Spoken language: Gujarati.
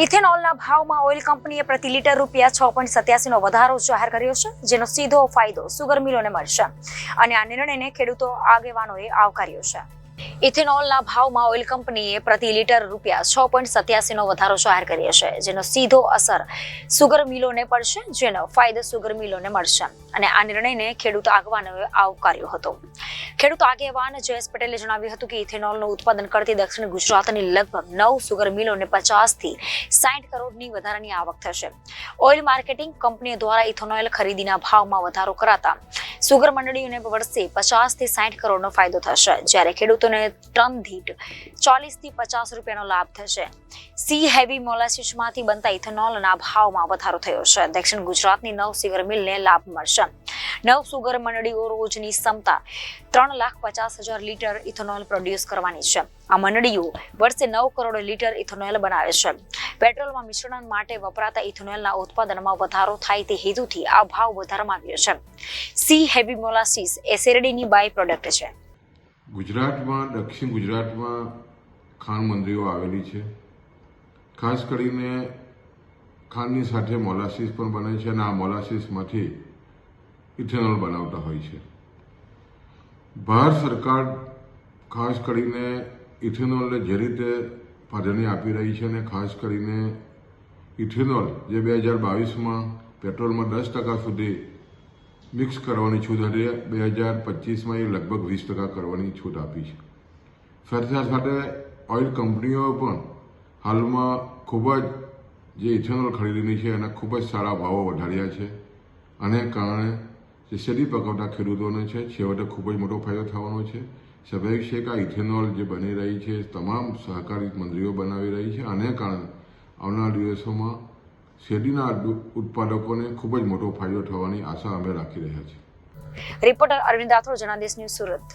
ઇથેનોલના ભાવમાં ઓઇલ કંપનીએ પ્રતિ લીટર ₹6.87નો વધારો જાહેર કર્યો છે, જેનો સીધો ફાયદો સુગર મિલોને મળશે અને આ નિર્ણયને ખેડૂતો આગેવાનોએ આવકાર્યો છે. ઇથેનોલના ભાવમાં ઓઇલ કંપનીએ પ્રતિ લીટર ₹6.87નો વધારો જાહેર કર્યો છે, જેનો સીધો અસર સુગર મિલોને પડશે, જેનો ફાયદો સુગર મિલોને મળશે અને આ નિર્ણયને ખેડૂત આગેવાનોએ આવકાર્યો હતો. ખેડૂત આગેવાન જયેશ પટેલે જણાવ્યું હતું કે ઇથેનોલનું ઉત્પાદન કરતી દક્ષિણ ગુજરાતની લગભગ 9 સુગર મિલોને 50 થી 60 કરોડની વધારાની આવક થશે. ઓઇલ માર્કેટિંગ કંપનીઓ દ્વારા ઇથેનોલ ખરીદીના ભાવમાં વધારો કરાતા સુગર મંડળીઓને વર્ષે 50 થી 60 કરોડનો ફાયદો થશે, જ્યારે ખેડૂતોને ટન દીઠ 40 થી 50 રૂપિયાનો લાભ થશે. સી હેવી મોલાસીસમાંથી બનતા ઇથેનોલના ભાવમાં વધારો થયો છે. દક્ષિણ ગુજરાતની 9 સુગર મિલને લાભ મળશે. 9 સુગર મંડળીઓ રોજની ક્ષમતા 3,50,000 લીટર ઇથેનોલ પ્રોડ્યુસ કરવાની છે. આ મંડળીઓ વર્ષે 9 કરોડ લીટર ઇથેનોલ બનાવે છે. પેટ્રોલમાં મિશ્રણ માટે વપરાતા ઇથેનોલના ઉત્પાદનમાં વધારો થાય તે હેતુથી આ ભાવ વધારવામાં આવ્યો છે. સી હેવી મોલાસીસ એ શેરડીની બાય પ્રોડક્ટ છે. ગુજરાતમાં દક્ષિણ ગુજરાતમાં ખાંડ મંડળીઓ આવેલી છે. ખાસ કરીને ખાંડની સાથે મોલાસીસ પણ બને છે અને આ મોલાસીસમાંથી ઇથેનોલ બનાવતા હોય છે. ભારત સરકાર ખાસ કરીને ઇથેનોલને જે રીતે પ્રાધાન્ય આપી રહી છે અને ખાસ કરીને ઇથેનોલ જે 2022માં પેટ્રોલમાં 10% સુધી મિક્સ કરવાની છૂટ હતી, 2025માં એ લગભગ 20% કરવાની છૂટ આપી છે. સાથે સાથે ઓઇલ કંપનીઓ પણ હાલમાં ખૂબ જ જે ઇથેનોલ ખરીદીની છે એના ખૂબ જ સારા ભાવો વધાર્યા છે. આને કારણે જે શેરડી પકવતા ખેડૂતોને છે છેવટે ખૂબ જ મોટો ફાયદો થવાનો છે. સ્વાભાવિક છે કે આ ઇથેનોલ જે બની રહી છે તમામ સહકારી મંડળીઓ બનાવી રહી છે. આને કારણે આવનારા દિવસોમાં શેરડીના ઉત્પાદકોને ખૂબ જ મોટો ફાયદો થવાની આશા અમે રાખી રહ્યા છીએ. Reporter Arvind Rathod, Janadesh news, Surat.